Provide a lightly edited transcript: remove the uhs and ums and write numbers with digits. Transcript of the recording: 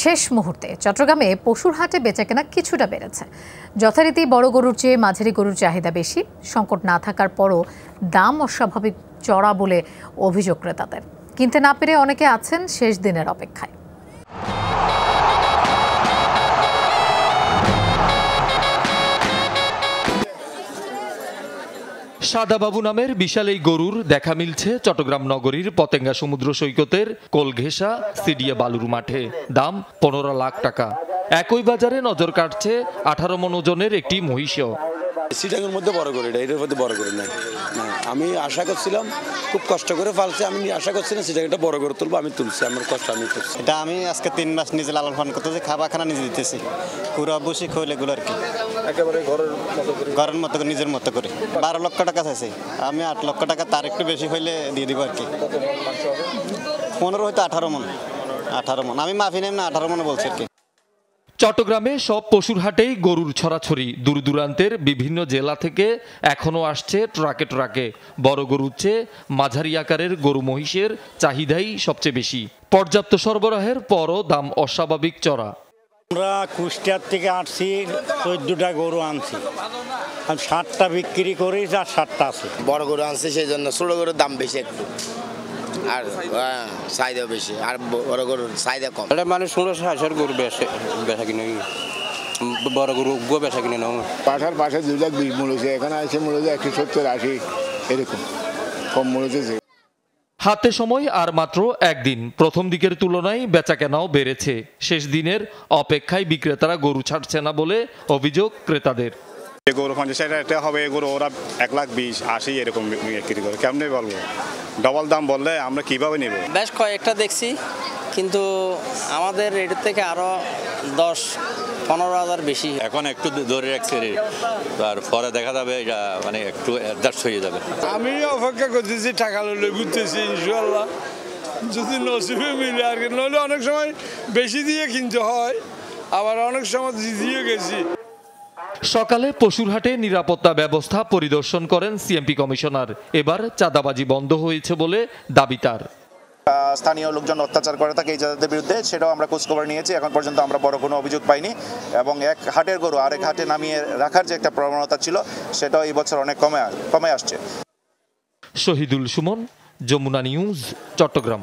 শেষ মুহূর্তে চট্টগ্রামে পশুর হাটে বেচাকেনা কিছুটা বেড়েছে। যথারীতি বড় গরুর চেয়ে মাঝারি গরুর চাহিদা বেশি। সংকট না থাকার পরও দাম অস্বাভাবিক চড়া বলে অভিযোগ ক্রেতাদের। কিনতে না পেরে অনেকে আছেন শেষ দিনের অপেক্ষায়। সাদাবাবু নামের বিশাল এই গরুর দেখা মিলছে চট্টগ্রাম নগরীর পতেঙ্গা সমুদ্র সৈকতের কোলঘেঁষা সিডিএ বালুর মাঠে। দাম 15 লাখ টাকা। একই বাজারে নজর কাটছে 18 মণ ওজনের একটি মহিষও। সিটাঙ্গের মধ্যে বড় করে এটার মধ্যে বড় করে নাই। আমি আশা করছিলাম, খুব কষ্ট করে ফালছি, আমি আশা করছিলাম সিটাঙ্গটা বড় করে তুলবো, আমি তুলছি, আমার কষ্ট আমি তুলছি। এটা আমি আজকে 3 মাস নিজে লালন পালন করতেছি, খাবার খানা নিজে দিতেছি, পুরো বসি খইলে গুলো আর কি একেবারে ঘরের মতো করে নিজের মতো করে। 12 লক্ষ টাকা চাইছি, আমি 8 লক্ষ টাকা, তার একটু বেশি হইলে দিয়ে দিব আর কি। 15 হয়তো 18 মণ, আমি মাফি নেব না, 18 মণ বলছি আর কি। চট্টগ্রামে সব পশুর হাটেই গরুর ছড়াছড়ি। দূর দূরান্তের বিভিন্ন জেলা থেকে এখনও আসছে ট্রাকে ট্রাকে। বড় গরুর চেয়ে মাঝারি আকারের গরু মহিষের চাহিদাই সবচেয়ে বেশি। পর্যাপ্ত সরবরাহের পরও দাম অস্বাভাবিক চড়া। আমরা কুষ্টিয়ার থেকে আসছি, 14টা গরু আনছি, 7টা বিক্রি করি, আর 7টা আছে। বড় গরু আনছি, সেই জন্য ছোট গরুর দাম বেশি একটু, আর চাহিদা বেশি, আর বড় গরুর চাহিদা কম। এটা মানে 16,000 গরু বেচা কিনে, বড় গরু বেচা কিনে নাও। পাঠার পাশে 2,20,000 মূল্য, এখানে আছে মূল্য 170-80 এরকম কম মূল্য। হাতে সময় আর মাত্র একদিন। প্রথম দিকের তুলনায় বেচাকেনাও বেড়েছে। শেষ দিনের অপেক্ষায় বিক্রেতারা গরু ছাড়ছে না বলে অভিযোগ ক্রেতাদের। গরু 50,000 হবে, গরু ওরা 1,20,000, 80 এরকম বিক্রি করে। কেমনে বলবো, ডবল দাম বললে আমরা কিভাবে নেব? বেশ কয়েকটা দেখছি, কিন্তু আমাদের এটার থেকে আরো 10-15 হাজার বেশি। এখন একটু ধরে রাখছে, আর পরে দেখা যাবে এটা মানে একটু অ্যাডজাস্ট হয়ে যাবে। আমি অপেক্ষা করতেছি, টাকা লইলে ঘুরতেছি, ইনশাআল্লাহ যদি নসিবে মিলে আর কি। নইলে অনেক সময় বেশি দিয়ে কিনতে হয়, আবার অনেক সময় দিয়ে গেছি। সকালে পশুর হাটে নিরাপত্তা ব্যবস্থা পরিদর্শন করেন সিএমপি কমিশনার। এবার চাঁদাবাজি বন্ধ হয়েছে বলে দাবি তার। স্থানীয় লোকজন অত্যাচার করে থাকে এই জায়গাদের বিরুদ্ধে, সেটাও আমরা খোঁজখবর নিয়েছি। এখন পর্যন্ত আমরা বড় কোনো অভিযোগ পাইনি, এবং এক হাটের গরু আরেক হাটে নামিয়ে রাখার যে একটা প্রবণতা ছিল, সেটাও এই বছর অনেক কমে আসছে। শহীদুল সুমন, যমুনা নিউজ, চট্টগ্রাম।